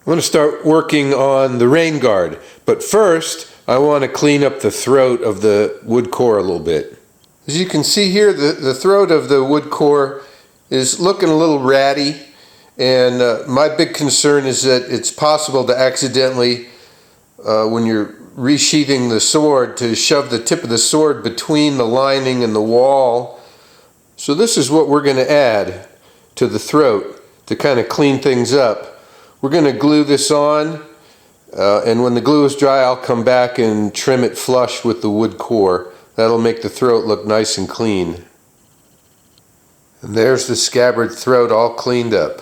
going to start working on the rain guard, but first I want to clean up the throat of the wood core a little bit. As you can see here, the throat of the wood core is looking a little ratty, and my big concern is that it's possible to accidentally, when you're resheathing the sword, to shove the tip of the sword between the lining and the wall. So this is what we're going to add to the throat to kind of clean things up. We're going to glue this on, and when the glue is dry, I'll come back and trim it flush with the wood core. That'll make the throat look nice and clean. And there's the scabbard throat all cleaned up.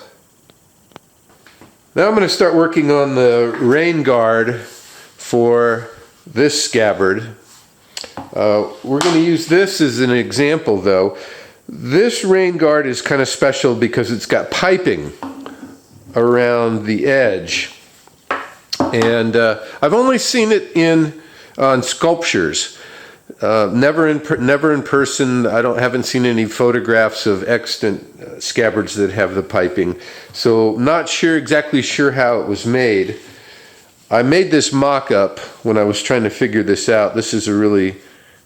Now I'm going to start working on the rain guard for this scabbard. We're going to use this as an example though. This rain guard is kind of special because it's got piping around the edge, and I've only seen it on sculptures, never in person. Haven't seen any photographs of extant scabbards that have the piping, so not exactly sure how it was made. I made this mock-up when I was trying to figure this out. This is a really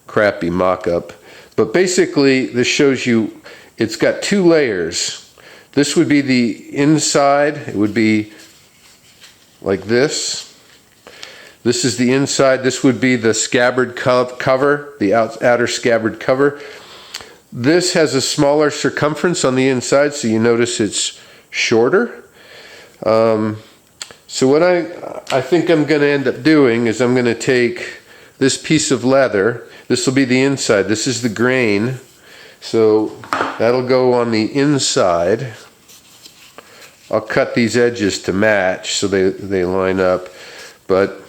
crappy mock-up, but basically this shows you it's got two layers. This would be the inside. It would be like this. This is the inside. This would be the scabbard cover, the outer scabbard cover. This has a smaller circumference on the inside, so you notice it's shorter. So what I think I'm going to end up doing is I'm going to take this piece of leather. This will be the inside. This is the grain. So that'll go on the inside. I'll cut these edges to match so they line up, but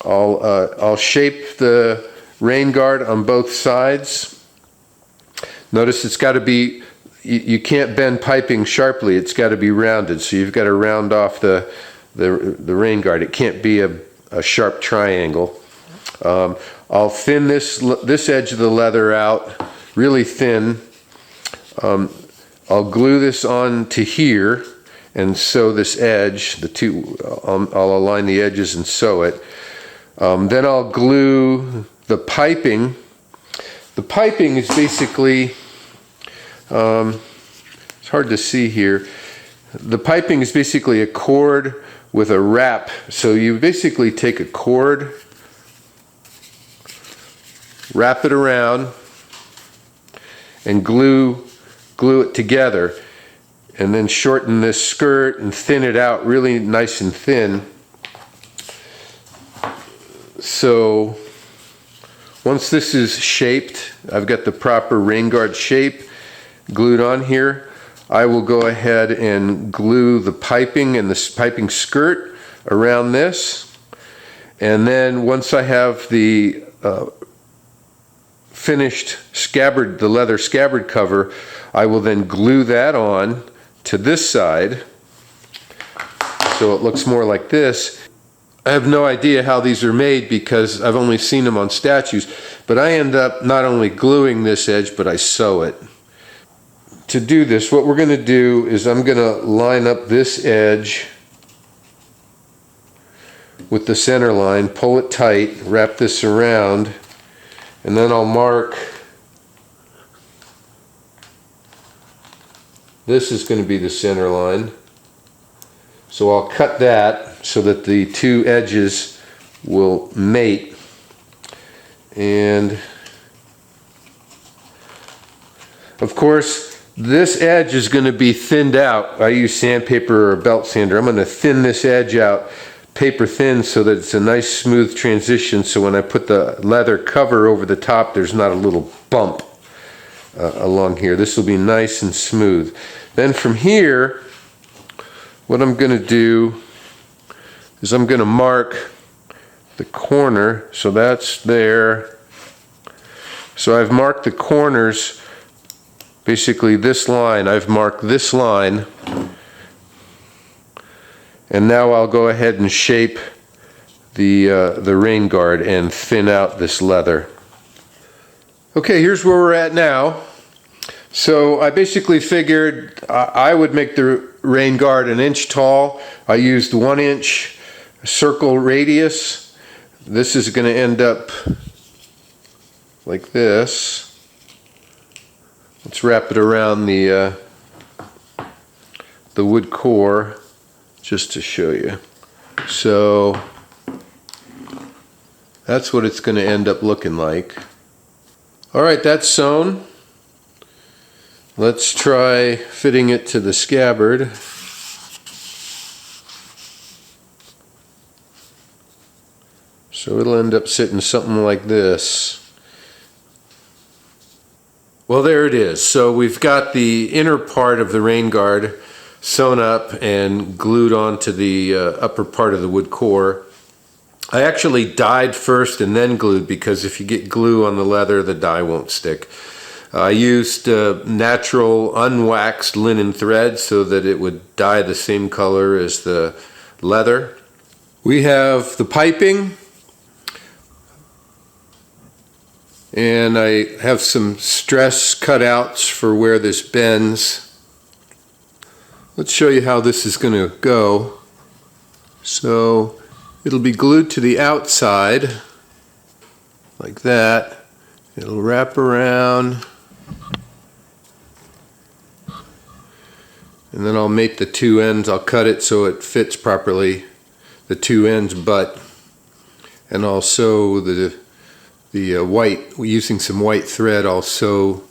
I'll shape the rain guard on both sides. Notice it's got to be, you can't bend piping sharply, it's got to be rounded, so you've got to round off the rain guard. It can't be a sharp triangle. I'll thin this edge of the leather out really thin. I'll glue this on to here and sew this edge. I'll align the edges and sew it. Then I'll glue the piping. The piping is basically, it's hard to see here. The piping is basically a cord with a wrap. So you basically take a cord, wrap it around, and glue it together, and then shorten this skirt and thin it out really nice and thin. So once this is shaped, I've got the proper rain guard shape glued on here, I will go ahead and glue the piping and the piping skirt around this, and then once I have the finished scabbard, the leather scabbard cover, I will then glue that on to this side so it looks more like this. I have no idea how these are made because I've only seen them on statues, but I end up not only gluing this edge, but I sew it. To do this, what we're going to do is I'm going to line up this edge with the center line, pull it tight, wrap this around, and then I'll mark. This is going to be the center line. So I'll cut that so that the two edges will mate. And of course, this edge is going to be thinned out. I use sandpaper or a belt sander. I'm going to thin this edge out, paper thin, so that it's a nice smooth transition, so when I put the leather cover over the top, there's not a little bump along here. This will be nice and smooth. Then from here, what I'm going to do is I'm going to mark the corner. So that's there. So I've marked the corners, basically this line. I've marked this line. And now I'll go ahead and shape the rain guard and thin out this leather. Okay, here's where we're at now. So I basically figured I would make the rain guard an inch tall. I used 1 inch circle radius. This is going to end up like this. Let's wrap it around the wood core just to show you. So that's what it's going to end up looking like. Alright, that's sewn. Let's try fitting it to the scabbard. So it'll end up sitting something like this. Well, there it is. So we've got the inner part of the rain guard sewn up and glued onto the upper part of the wood core. I actually dyed first and then glued, because if you get glue on the leather, the dye won't stick. I used natural unwaxed linen thread so that it would dye the same color as the leather. We have the piping, and I have some stress cutouts for where this bends. Let's show you how this is going to go. So it'll be glued to the outside like that. It'll wrap around, and then I'll make the two ends. I'll cut it so it fits properly, the two ends butt, and I'll sew the white, using some white thread. I'll sew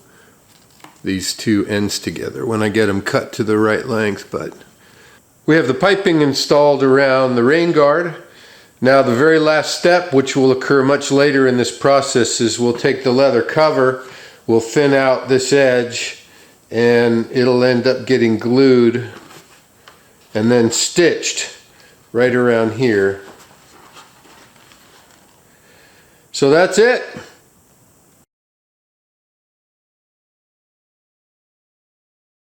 these two ends together when I get them cut to the right length. But we have the piping installed around the rain guard. Now the very last step, which will occur much later in this process, is we'll take the leather cover, we'll thin out this edge, and it'll end up getting glued and then stitched right around here. So that's it.